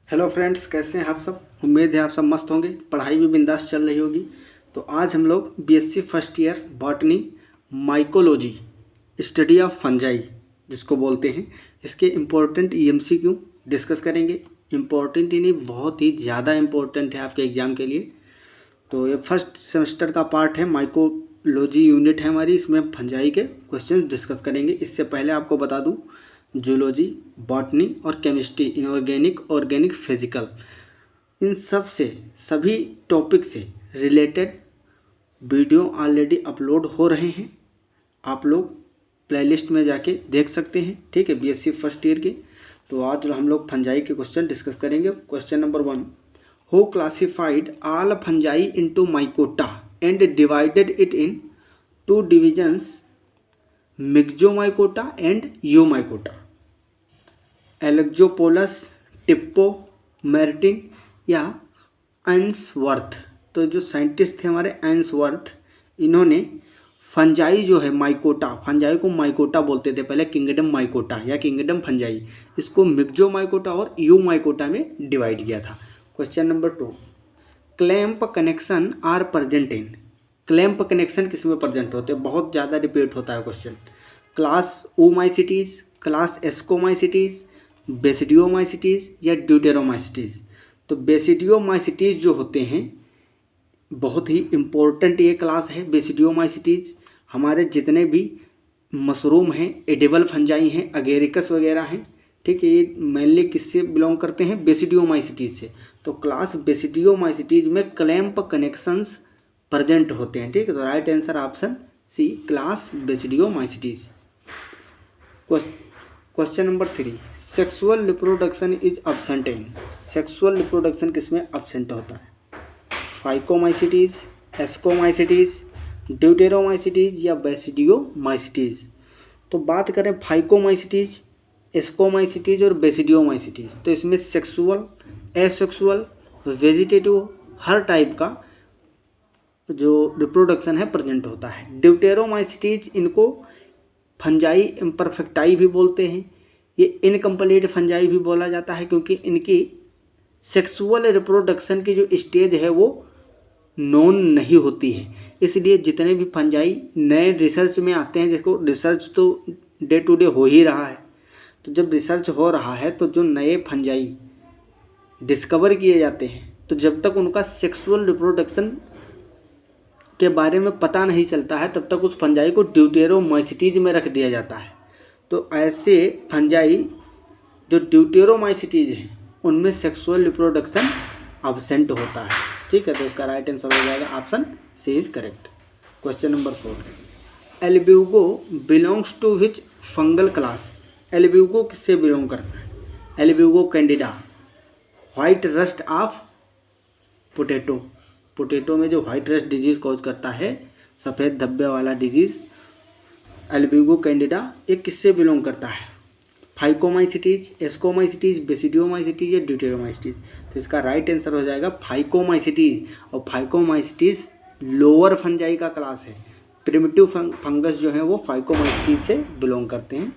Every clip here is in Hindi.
हेलो फ्रेंड्स, कैसे हैं आप सब। उम्मीद है आप सब मस्त होंगे, पढ़ाई भी बिंदास चल रही होगी। तो आज हम लोग BSc first year botany mycology study of fungi जिसको बोलते हैं, इसके इम्पोर्टेंट एमसीक्यू डिस्कस करेंगे। इम्पोर्टेंट ही नहीं, बहुत ही ज़्यादा इम्पोर्टेंट है आपके एग्ज़ाम के लिए। तो ये फर्स्ट सेमेस्टर का पार्ट है, माइकोलॉजी यूनिट है हमारी, इसमें हम फंजाई के क्वेश्चन डिस्कस करेंगे। इससे पहले आपको बता दूँ, जूलॉजी, बॉटनी और केमिस्ट्री, इनऑर्गेनिक, ऑर्गेनिक, फिजिकल, इन सब से सभी टॉपिक से रिलेटेड वीडियो ऑलरेडी अपलोड हो रहे हैं। आप लोग प्लेलिस्ट में जाके देख सकते हैं, ठीक है, बीएससी फर्स्ट ईयर के। तो आज हम लोग फंजाई के क्वेश्चन डिस्कस करेंगे। Question number 1, who classified all fungi into mycota and divided it in two divisions, myxomycota and eumycota. Alexopoulos, Tippo, Martin या एंसवर्थ। तो जो साइंटिस्ट थे हमारे एंसवर्थ, इन्होंने फंजाई जो है माइकोटा, फंजाई को माइकोटा बोलते थे पहले, किंगडम माइकोटा या किंगडम फंजाई, इसको मिक्सोमाइकोटा और यूमाइकोटा में डिवाइड किया था। Question number 2, clamp connection are present in. Clamp connection किस में प्रेजेंट होते हैं, बहुत ज़्यादा रिपीट होता है क्वेश्चन। क्लास ओमाइसिटीज़, क्लास एस्कोमाइसिटीज़, बेसिडियोमाइसिटीज़ या ड्यूटेरोमाइसिटीज़। तो बेसिडियोमाइसिटीज़ जो होते हैं, बहुत ही इम्पोर्टेंट ये क्लास है। बेसिडियोमाइसिटीज़ हमारे जितने भी मशरूम हैं, एडिबल फंजाई हैं, अगेरिकस वगैरह हैं, ठीक है, ये मेनली किससे बिलोंग करते हैं, बेसिडियोमाइसिटीज़ से। तो क्लास बेसिडियोमाइसिटीज़ में क्लैंप कनेक्शंस प्रेजेंट होते हैं, ठीक है। तो right answer option C, class basidiomycetes. Question number 3, sexual reproduction is absent in. Sexual reproduction किसमें अब्सेंट होता है, फाइकोमाइसिटीज़, एस्कोमाइसिटीज़, ड्यूटेरोमाइसिटीज़ या बेसिडियोमाइसिटीज़। तो बात करें फाइकोमाइसिटीज़, एस्कोमाइसिटीज़ और बेसिडियोमाइसिटीज़, तो इसमें सेक्सुअल, एसेक्सुअल, वेजिटेटिव, हर टाइप का जो रिप्रोडक्शन है प्रेजेंट होता है। ड्यूटेरोमाइसिटीज़, इनको फंजाई इम्परफेक्टाई भी बोलते हैं, ये इनकम्प्लीट फंजाई भी बोला जाता है, क्योंकि इनकी सेक्सुअल रिप्रोडक्शन की जो स्टेज है वो नोन नहीं होती है। इसलिए जितने भी फंजाई नए रिसर्च में आते हैं, देखो रिसर्च तो डे टू डे हो ही रहा है, तो जब रिसर्च हो रहा है तो जो नए फंजाई डिस्कवर किए जाते हैं, तो जब तक उनका सेक्सुअल रिप्रोडक्शन के बारे में पता नहीं चलता है, तब तक उस फंजाई को ड्यूटेरोमाइसिटीज़ में रख दिया जाता है। तो ऐसे फंजाई जो ड्यूटेरोमाइसिटीज़ हैं, उनमें सेक्सुअल रिप्रोडक्शन अब्सेंट होता है, ठीक है। तो इसका राइट आंसर हो जाएगा option C is correct. Question number 4, albugo belongs to which fungal class. Albugo किससे बिलोंग करता है, albugo candida, white rust of potato. Potato में जो व्हाइट रस्ट डिजीज़ कॉज करता है, सफ़ेद धब्बे वाला डिजीज़, एल्ब्यूगो कैंडिडा, ये किससे बिलोंग करता है, फाइकोमाइसिटीज़, एस्कोमाइसिटीज़, बेसिडियोमाइसिटीज़ या ड्यूटेरोमाइसिटीज़। तो इसका राइट आंसर हो जाएगा फाइकोमाइसिटीज़। और फाइकोमाइसिटीज़ लोअर फंजाई का क्लास है। प्रिमिटिव फंगस जो है वो फाइकोमाइसिटीज़ से बिलोंग करते हैं।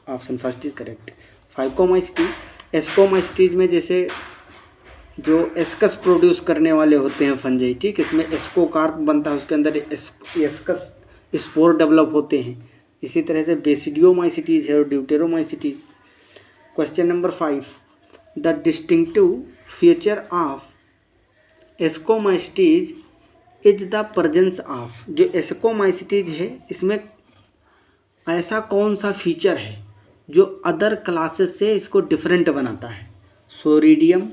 Option first is correct. Phycomycetes, ascomycetes में जैसे जो एस्कस प्रोड्यूस करने वाले होते हैं फंजाई, ठीक, इसमें एस्कोकार्प बनता है, उसके अंदर एस्कस स्पोर डेवलप होते हैं। इसी तरह से बेसिडियोमाइसिटीज़ है और deuteromycetes. Question number 5, the distinctive feature of ascomycetes is the presence of. जो एस्कोमाइसिटीज़ है, इसमें ऐसा कौन सा फीचर है जो अदर क्लासेस से इसको डिफरेंट बनाता है। सोरीडियम,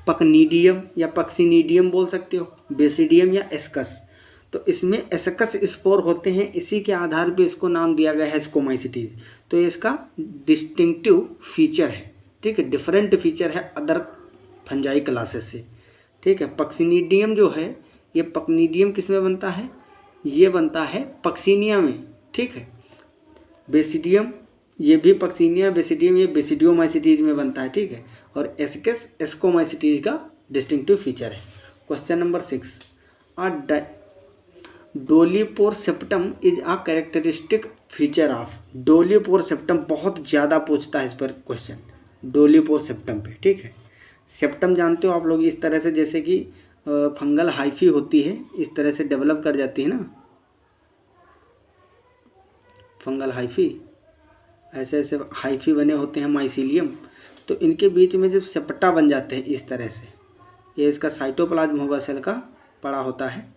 पकनीडियम या पक्सीनीडियम बोल सकते हो, बेसिडियम या एस्कस। तो इसमें एस्कस स्पोर होते हैं, इसी के आधार पे इसको नाम दिया गया है एस्कोमाइसिटीज़। तो ये इसका डिस्टिंक्टिव फीचर है, ठीक है, डिफरेंट फीचर है अदर फंजाई क्लासेस से, ठीक है। पक्सीनीडियम जो है, ये पकनीडियम किस में बनता है, ये बनता है पक्सीनिया में, ठीक है। बेसिडियम, ये भी पक्सीनिया, बेसिडियम ये बेसिडियोमाइसिटीज़ में बनता है, ठीक है। और एस्कस एस्कोमाइसिटीज़ का डिस्टिंक्टिव फीचर है। Question number 6, dolipore septum is a characteristic feature of. Dolipore septum बहुत ज़्यादा पूछता है इस पर क्वेश्चन। डोलिपो सेप्टम पे, ठीक है। सेप्टम जानते हो आप लोग, इस तरह से जैसे कि फंगल हाइफी होती है, इस तरह से डेवलप कर जाती है ना फंगल हाइफी, ऐसे ऐसे हाइफी बने होते हैं माइसीलियम, तो इनके बीच में जब सेप्टा बन जाते हैं इस तरह से, ये इसका साइटोप्लाज्म होगा सेल का, पड़ा होता है,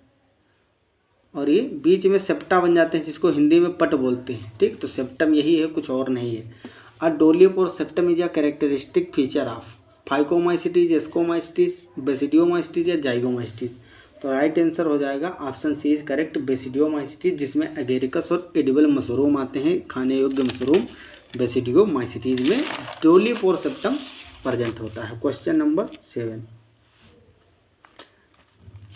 और ये बीच में सेप्टा बन जाते हैं जिसको हिंदी में पट बोलते हैं, ठीक। तो सेप्टम यही है, कुछ और नहीं है। A dolipore septum is a characteristic feature of phycomycetes, ascomycetes, basidiomycetes या जाइगोमाइसिटीज। तो राइट आंसर हो जाएगा option C is correct, basidiomycetes, जिसमें एगेरिकस और एडिबल मशरूम आते हैं, खाने योग्य मशरूम। बेसिडियोमाइसिटीज में डोलियोपोर सेप्टम प्रेजेंट होता है। Question number 7,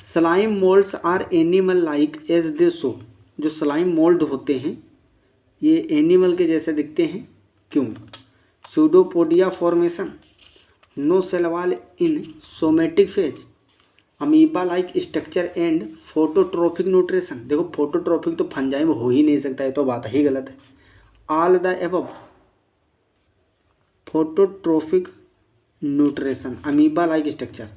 slime moulds are animal like as they show. जो स्लाइम मोल्ड होते हैं ये एनिमल के जैसे दिखते हैं, क्यों? Pseudopodia formation, no cell wall in somatic phase, amoeba like structure and phototrophic nutrition. देखो फोटोट्रोफिक तो फंजाई में हो ही नहीं सकता, है तो बात ही गलत है। All the above, phototrophic nutrition, amoeba like structure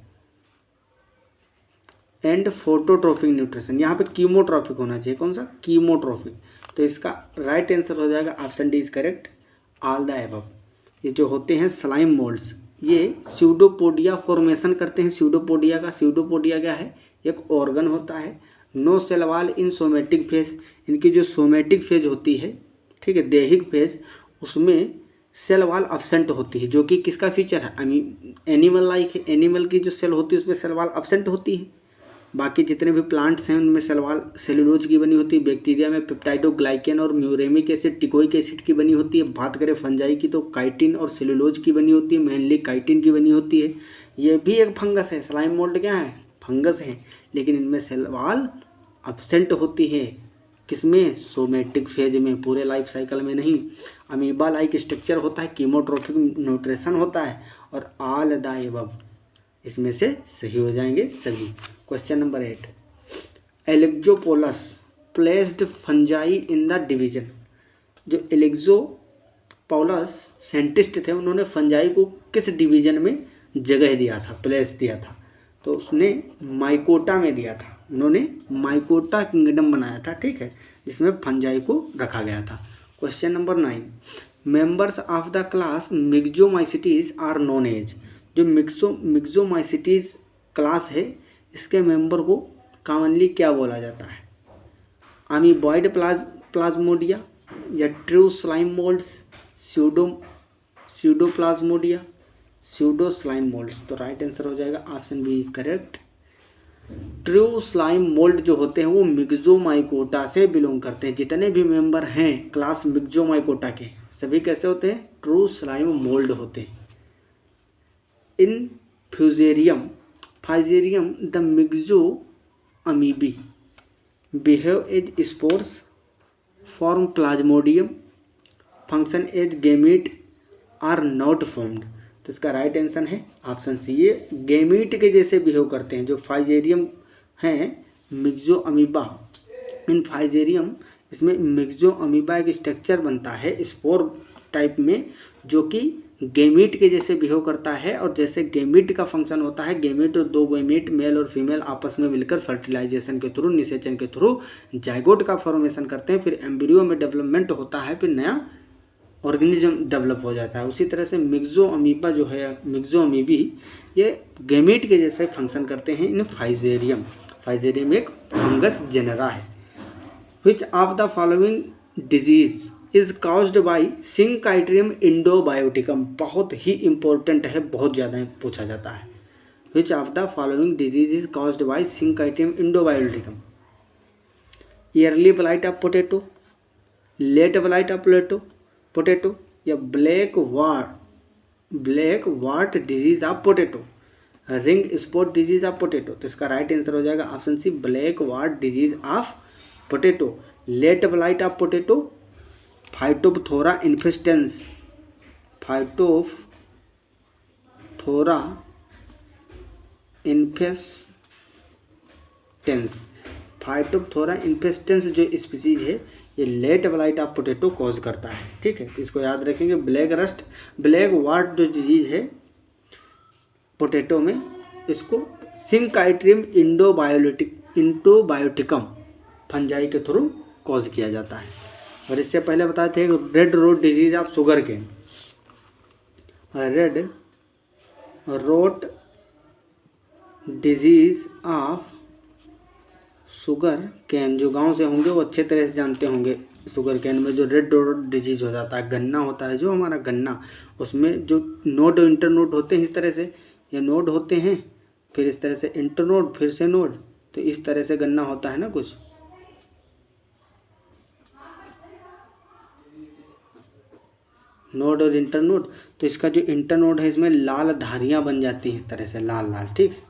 and phototrophic nutrition. यहाँ पे कीमोट्रॉफिक होना चाहिए, कौन सा? कीमोट्रॉफिक। तो इसका राइट आंसर हो जाएगा option D is correct, all the above. ये जो होते हैं स्लाइम मोल्ड्स, ये स्यूडोपोडिया फॉर्मेशन करते हैं। स्यूडोपोडिया का, स्यूडोपोडिया क्या है? एक ऑर्गन होता है। No cell wall in somatic phase, इनकी जो सोमेटिक फेज होती है, ठीक है, दैहिक फेज, उसमें सेल वॉल अब्सेंट होती है, जो कि किसका फीचर है? एनिमल लाइक है। एनिमल की जो सेल होती है उसमें सेल वॉल अब्सेंट होती है। बाकी जितने भी प्लांट्स हैं उनमें सेल वॉल सेलुलोज की बनी होती है। बैक्टीरिया में पेप्टाइडोग्लाइकेन और म्यूरेमिक एसिड, टिकोइक एसिड की बनी होती है। बात करें फंजाई की तो काइटिन और सेलुलोज की बनी होती है, मेनली काइटिन की बनी होती है। ये भी एक फंगस है। स्लाइम मोल्ड क्या है? फंगस है, लेकिन इनमें सेल वॉल अब्सेंट होती है। किसमें? सोमेटिक फेज में, पूरे लाइफ साइकिल में नहीं। अमीबा लाइक स्ट्रक्चर होता है, कीमोट्रोफिक न्यूट्रिशन होता है, और ऑल द एबव, इसमें से सही हो जाएंगे सभी। Question number 8, Alexopoulos placed fungi in the division. जो एलेक्जोपोलस साइंटिस्ट थे, उन्होंने फंजाई को किस डिवीजन में जगह दिया था, प्लेस दिया था? तो उसने माइकोटा में दिया था। उन्होंने माइकोटा किंगडम बनाया था, ठीक है, जिसमें फंजाई को रखा गया था। Question number 9, members of the class myxomycetes are known as. जो मिक्सोमाइसिटीज क्लास है, इसके मेंबर को कॉमनली क्या बोला जाता है? अमीबॉइड प्लाज्मोडिया या true slime moulds, pseudoplasmodia, pseudo slime moulds. तो राइट आंसर हो जाएगा option B correct. True slime mould जो होते हैं वो मिक्सोमाइकोटा से बिलोंग करते हैं। जितने भी मेंबर हैं क्लास मिक्सोमाइकोटा के, सभी कैसे होते हैं? ट्रू स्लाइम मोल्ड होते हैं। In Physarum the myxo amoebae behave as spores, form plasmodium, function as gamete, are not formed. तो इसका राइट आंसर है ऑप्शन सी, ये गेमीट के जैसे बिहेव करते हैं। जो फाइजेरियम हैं, मिक्सो अमीबा, इन फाइजेरियम, इसमें मिक्सो अमीबा एक स्ट्रक्चर बनता है स्पोर टाइप में, जो कि गेमीट के जैसे बिहेव करता है। और जैसे गेमीट का फंक्शन होता है, गेमीट और 2 गेमीट मेल और फीमेल आपस में मिलकर फर्टिलाइजेशन के थ्रू, निषेचन के थ्रू जाइगोट का फॉर्मेशन करते हैं। फिर एम्ब्रियो में डेवलपमेंट होता है, फिर नया ऑर्गेनिज्म डेवलप हो जाता है। उसी तरह से मिक्सो अमीबा जो है, मिक्सो अमीबी, ये गेमीट के जैसे फंक्शन करते हैं इन फाइजेरियम। फाइजेरियम एक फंगस जेनरा है। Which of the following disease is caused by Synchytrium endobioticum. बहुत ही इंपॉर्टेंट है, बहुत ज़्यादा पूछा जाता है। Which of the following disease is caused by Synchytrium endobioticum? Early blight of potato, late blight of potato, या black wart disease of potato, ring spot disease of potato. तो इसका राइट आंसर हो जाएगा option C, black wart disease of potato. Late blight of potato, Phytophthora infestans, Phytophthora infestans जो स्पीसीज है, ये late blight of potato cause करता है। ठीक है, तो इसको याद रखेंगे। ब्लैक रस्ट, ब्लैक वाट जो डिजीज है पोटैटो में, इसको सिंकाइट्रियम इंडोबायोटिकम फंजाई के थ्रू कॉज किया जाता है। और इससे पहले बताए थे red rot disease of sugar cane. Red rot disease of sugar cane, जो गांव से होंगे वो अच्छे तरह से जानते होंगे। शुगर कैन में जो रेड रोट डिजीज हो जाता है, गन्ना होता है जो हमारा गन्ना, उसमें जो नोड इंटरनोड होते हैं इस तरह से, ये नोड होते हैं, फिर इस तरह से इंटरनोड, फिर से नोड, तो इस तरह से गन्ना होता है ना कुछ। नोड और इंटरनोड, तो इसका जो इंटरनोड है इसमें लाल धारियाँ बन जाती हैं इस तरह से, लाल लाल। ठीक है,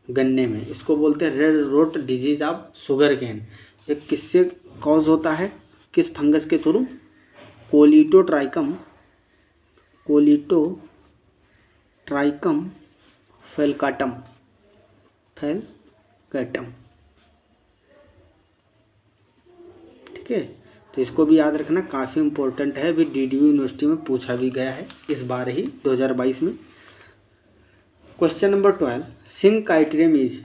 गन्ने में, इसको बोलते हैं red rot disease of sugar cane. ये किससे कॉज होता है, किस फंगस के थ्रू? कोलिटोट्राइकम फेलकाटम। ठीक है, तो इसको भी याद रखना, काफ़ी इम्पोर्टेंट है, भी DDU यूनिवर्सिटी में पूछा भी गया है इस बार ही 2022 में। Question number 12, Synchytrium is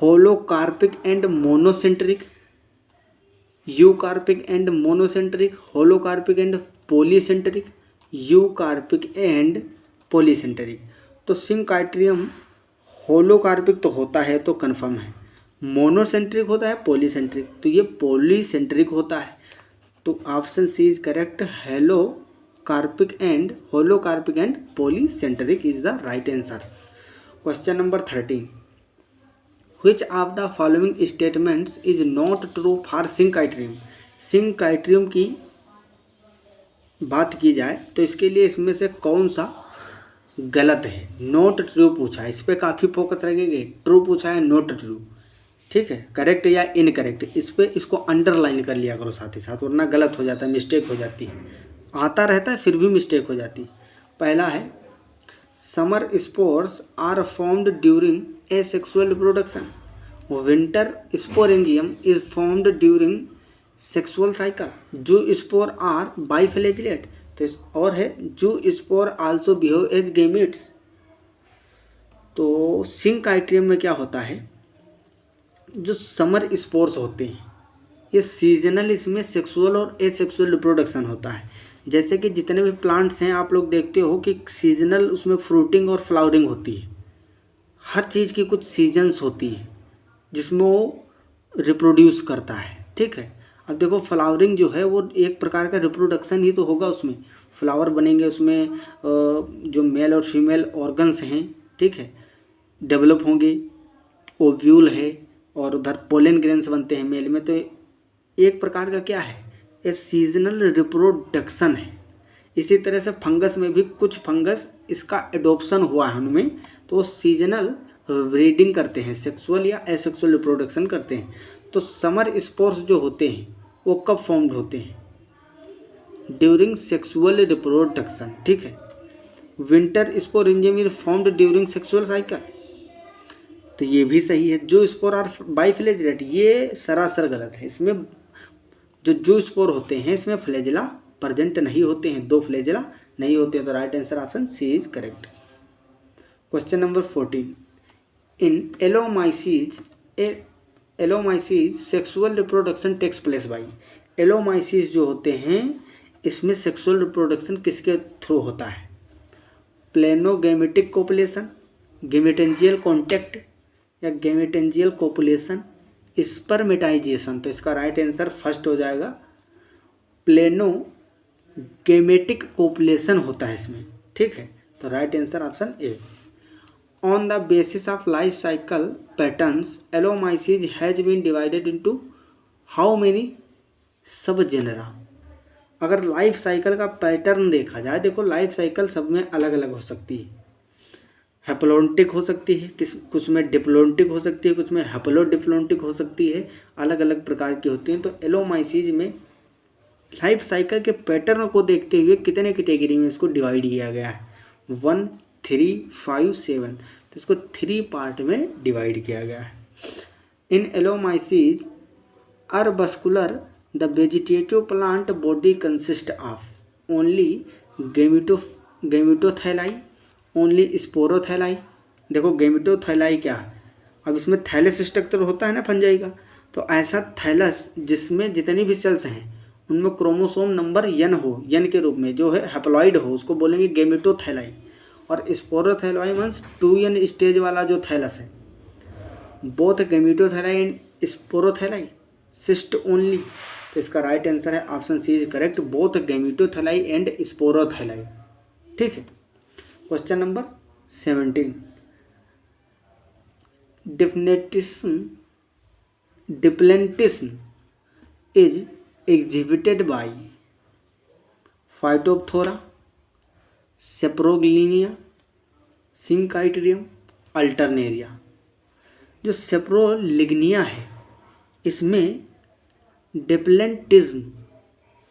holocarpic and monocentric, eucarpic and monocentric, holocarpic and polycentric, eucarpic and polycentric. तो सिंकाइट्रियम होलोकार्पिक तो होता है, तो कंफर्म है। मोनोसेंट्रिक होता है, पॉलीसेंट्रिक, तो ये पॉलीसेंट्रिक होता है। तो option C is correct, holocarpic and polycentric is the right answer. Question number 13, which of the following statements is not true for Synchytrium. Synchytrium की बात की जाए तो इसके लिए इसमें से कौन सा गलत है? नॉट ट्रू पूछा है, इस पर काफ़ी फोकस रखेंगे। ट्रू पूछा है, नॉट ट्रू। ठीक है, करेक्ट या इनकरेक्ट, इस पर इसको अंडरलाइन कर लिया करो साथ ही साथ, वरना गलत हो जाता है, मिस्टेक हो जाती है। आता रहता है फिर भी मिस्टेक हो जाती है। पहला है, summer spores are formed during asexual reproduction, winter sporangium is formed during sexual cycle, zoospore are biflagellate, तो और है zoospore also behave as gametes. तो सिंकाइट्रियम में क्या होता है, जो समर स्पोर्स होते हैं ये सीजनल, इसमें सेक्सुअल और एसेक्सुअल रिप्रोडक्शन होता है। जैसे कि जितने भी प्लांट्स हैं आप लोग देखते हो कि सीजनल उसमें फ्रूटिंग और फ्लावरिंग होती है। हर चीज़ की कुछ सीजन्स होती है जिसमें वो रिप्रोड्यूस करता है। ठीक है, अब देखो फ्लावरिंग जो है वो एक प्रकार का रिप्रोडक्शन ही तो होगा, उसमें फ्लावर बनेंगे, उसमें जो मेल और फीमेल ऑर्गन्स हैं, ठीक है, डेवलप होंगे, ओव्यूल है और उधर पोलन ग्रेन्स बनते हैं मेल में। तो एक प्रकार का क्या है, ये सीजनल रिप्रोडक्शन है। इसी तरह से फंगस में भी कुछ फंगस इसका एडोप्शन हुआ है उनमें, तो वो सीजनल ब्रीडिंग करते हैं, सेक्सुअल या एसेक्सुअल रिप्रोडक्शन करते हैं। तो समर स्पोर्स जो होते हैं वो कब फॉर्म्ड होते हैं? During sexual reproduction. ठीक है, winter sporangium is formed during sexual cycle, तो ये भी सही है। जो स्पोर आर बाइफ्लैजिलेट, ये सरासर गलत है। इसमें जो स्पोर होते हैं इसमें फ्लैजिला प्रेजेंट नहीं होते हैं, 2 फ्लैजिला नहीं होते हैं, तो right answer option C is correct. Question number 14, in Allomyces sexual reproduction takes place by. Allomyces जो होते हैं इसमें सेक्सुअल रिप्रोडक्शन किसके थ्रू होता है? प्लेनोगेमेटिक कोपुलेशन, गेमेटेंजियल कॉन्टैक्ट या गेमेटेंजियल कोपुलेशन, स्पर्मेटाइजेशन। तो इसका राइट आंसर फर्स्ट हो जाएगा, प्लेनोगेमेटिक कोपुलेशन होता है इसमें। ठीक है, तो right answer option A. On the basis of life cycle patterns Allomyces has been divided into how many sub genera. अगर लाइफ साइकिल का पैटर्न देखा जाए, देखो लाइफ साइकिल सब में अलग अलग हो सकती है। हैप्लोन्टिक हो सकती है, कुछ में डिप्लोन्टिक हो सकती है, कुछ में हैप्लोडिप्लोन्टिक हो सकती है, अलग अलग प्रकार की होती हैं। तो एलोमाइसीज में लाइफ साइकिल के पैटर्न को देखते हुए कितने कैटेगरी में इसको डिवाइड किया गया है? 1, 3, 5, 7। तो इसको 3 पार्ट में डिवाइड किया गया है। In Allomyces arbuscula the vegetative plant body consist of only gametothalli, only sporothalli. देखो गेमिटोथैलाई क्या है, अब इसमें थैलस स्ट्रक्चर होता है ना फंजाई का, तो ऐसा थैलस जिसमें जितनी भी सेल्स हैं उनमें क्रोमोसोम नंबर n हो, n के रूप में जो है हैप्लॉइड हो, उसको बोलेंगे गेमिटोथैलाई। और स्पोरोथैलाई मीन्स 2n स्टेज वाला जो थैलस है। Both gametothalli and sporothalli cyst only, तो इसका राइट आंसर है option C is correct, both gametothalli and sporothalli. ठीक है। Question number 17, diplanetism is exhibited by Phytophthora, Saprolegnia, Synchytrium, Alternaria. जो सेप्रोलिग्निया है इसमें डिप्लेंटिज्म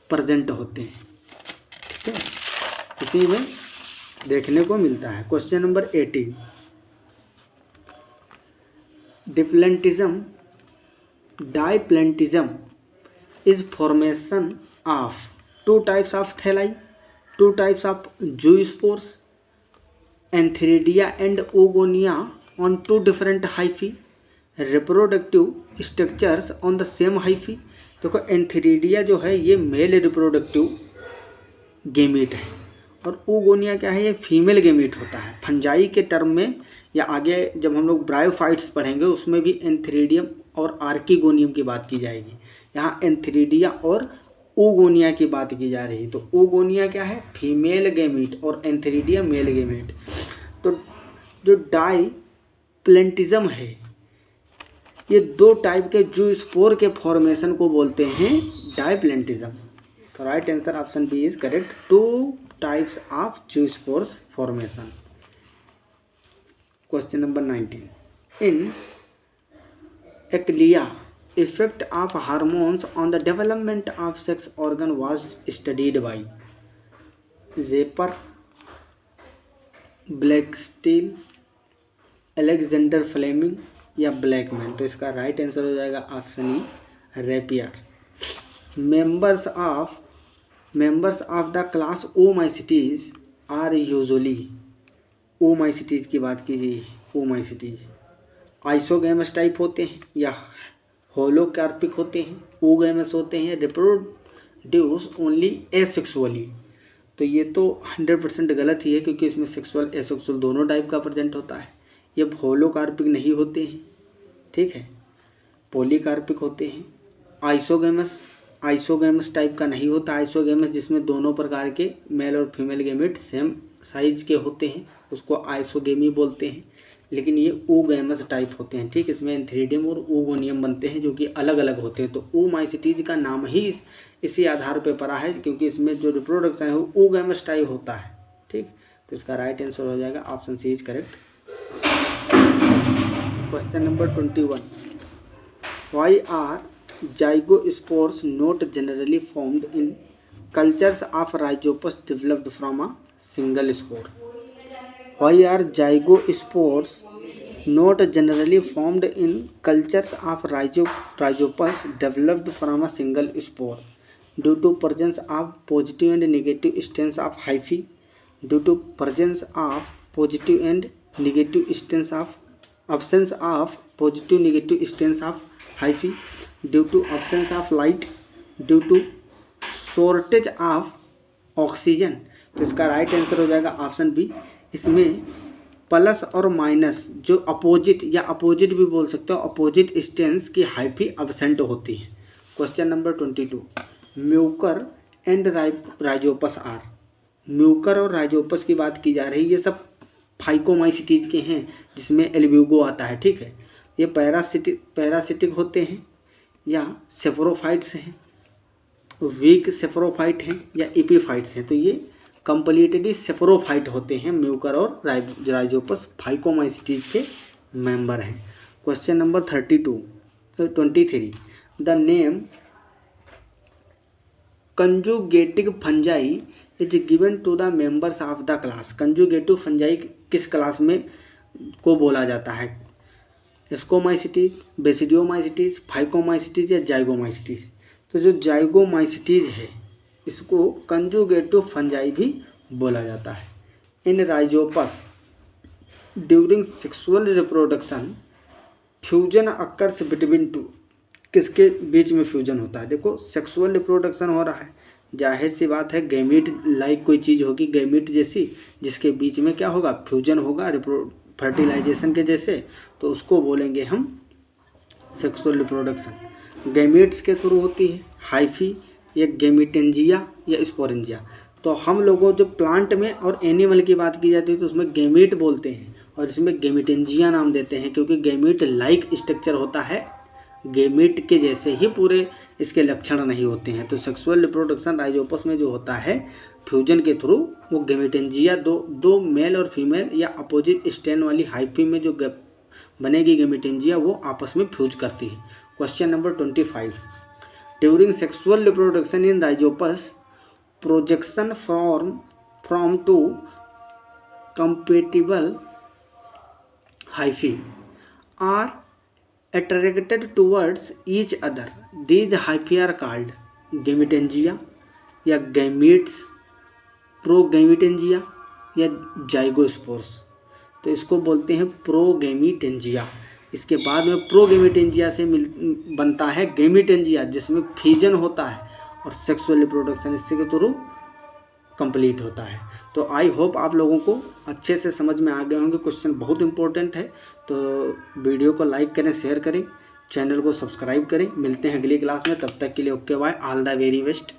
प्रेजेंट होते हैं। ठीक है, इसी में देखने को मिलता है। Question number 18, डिप्लेंटिज्म डाइप्लेंटिज्म is formation of two types of thalli, two types of zoospores, antheridia and oogonia on two different hyphae, reproductive structures on the same hyphae। देखो एंथेरिडिया जो है ये मेल रिप्रोडक्टिव गेमीट है और oogonia क्या है, ये फीमेल गेमीट होता है। फंजाई के टर्म में या आगे जब हम लोग ब्रायोफाइट्स पढ़ेंगे उसमें भी एंथेरिडियम और आर्किगोनियम की बात की जाएगी। यहाँ एंथेरिडिया और oogonia की बात की जा रही है। तो oogonia क्या है, फीमेल गेमीट, और एंथेरिडिया मेल गेमीट। तो जो डाइप्लेंटिज्म है ये दो टाइप के जूस्पोर के फॉर्मेशन को बोलते हैं डाइप्लेंटिज्म। तो right answer option B is correct, two types of zoospores formation. Question number 19, in Achlya effect of hormones on the development of sex organ was studied by Raper, Blackstone, Alexander Fleming या ब्लैकमैन। तो इसका राइट आंसर हो जाएगा option E, Raper. Members of the class Oomycetes are usually, Oomycetes की बात कीजिए, ओमाइसिटीज आइसोगैमस टाइप होते हैं या होलोकार्पिक होते हैं, oogamous होते हैं, रिप्रोड्यूस ओनली एसेक्सुअली। तो ये तो 100% गलत ही है क्योंकि इसमें सेक्सुअल एसेक्सुअल दोनों टाइप का प्रेजेंट होता है। ये होलोकार्पिक नहीं होते हैं, ठीक है, पॉलीकार्पिक होते हैं। आइसोगैमस टाइप का नहीं होता। आइसोगैमस जिसमें दोनों प्रकार के मेल और फीमेल गेमेट सेम साइज के होते हैं उसको आइसोगेमी बोलते हैं। लेकिन ये oogamous टाइप होते हैं, ठीक। इसमें एंथेरिडियम और oogoनियम बनते हैं जो कि अलग अलग होते हैं। तो ओमाइसिटीज का नाम ही इसी आधार पे पड़ा है क्योंकि इसमें जो रिप्रोडक्शन है वो oogamous टाइप होता है, ठीक। तो इसका राइट आंसर हो जाएगा option C is correct. Question number 21, why are zygospores not generally formed in cultures of Rhizopus developed from a single spore. Why are zygospores not generally formed in cultures of rhizopus developed from a single spore? Due to presence of positive and negative strands of hyphae, due to presence of positive and negative strands of absence of positive negative strands of hyphae, due to absence of light, due to shortage of oxygen। तो इसका राइट आंसर हो जाएगा ऑप्शन बी। इसमें प्लस और माइनस जो अपोजिट या अपोजिट भी बोल सकते हो, अपोजिट स्टेंस की हाइफी एब्सेंट होती है। Question number 22, Mucor and Rhizopus are. Mucor और राइजोपस की बात की जा रही है, ये सब फाइकोमाइसिटीज के हैं जिसमें एल्ब्यूगो आता है, ठीक है। ये पैरासिटिक होते हैं या सेफरोफाइट्स हैं, वीक सेफरोफाइट हैं या एपीफाइट्स हैं। तो ये कंप्लीटली सेफरोफाइट होते हैं। म्यूकर और राइजोपस फाइकोमाइसिटीज के मेंबर हैं। Question number 23, the name conjugative fungi is given to the members of the class. Conjugative fungi किस क्लास में को बोला जाता है? एस्कोमाइसिटीज, बेसिडियोमाइसिटीज, फाइकोमाइसिटीज या जाइगोमाइसिटीज। तो जो जाइगोमाइसिटीज है इसको कंजुगेटिव फंजाई भी बोला जाता है। In Rhizopus during sexual reproduction fusion occurs between two, किसके बीच में फ्यूजन होता है? देखो सेक्सुअल रिप्रोडक्शन हो रहा है, जाहिर सी बात है गैमीट लाइक कोई चीज़ होगी, गैमीट जैसी, जिसके बीच में क्या होगा? फ्यूजन होगा फर्टिलाइजेशन के जैसे, तो उसको बोलेंगे हम सेक्सुअल रिप्रोडक्शन। गैमीट्स के थ्रू होती है, हाइफी या गैमीटेंजिया या स्पोरेंजिया। तो हम लोगों जो प्लांट में और एनिमल की बात की जाती है तो उसमें गैमीट बोलते हैं और इसमें गैमीटेंजिया नाम देते हैं, क्योंकि गैमीट लाइक स्ट्रक्चर होता है, गैमीट के जैसे ही पूरे इसके लक्षण नहीं होते हैं। तो सेक्सुअल रिप्रोडक्शन राइजोपस में जो होता है फ्यूजन के थ्रू, वो गैमीटेंजिया दो मेल और फीमेल या अपोजिट स्ट्रैंड वाली हाइफी में जो बनेगी गैमीटेंजिया, वो आपस में फ्यूज करती है। Question number 25, during sexual reproduction in Rhizopus projection from two compatible hyphae are attracted towards each other. These hyphae are called गैमीटेंजिया या गैमीट्स, प्रोगैमीटेंजिया या जाइगोस्पोर्स। तो इसको बोलते हैं प्रोगैमीटेंजिया। इसके बाद में प्रोगैमीटेंजिया से बनता है गैमीटेंजिया, जिसमें फ्यूजन होता है और सेक्सुअल रिप्रोडक्शन इससे के थ्रू कंप्लीट होता है। तो आई होप आप लोगों को अच्छे से समझ में आ गए होंगे। क्वेश्चन बहुत इंपॉर्टेंट है, तो वीडियो को लाइक करें, शेयर करें, चैनल को सब्सक्राइब करें। मिलते हैं अगली क्लास में, तब तक के लिए okay bye, all the very best.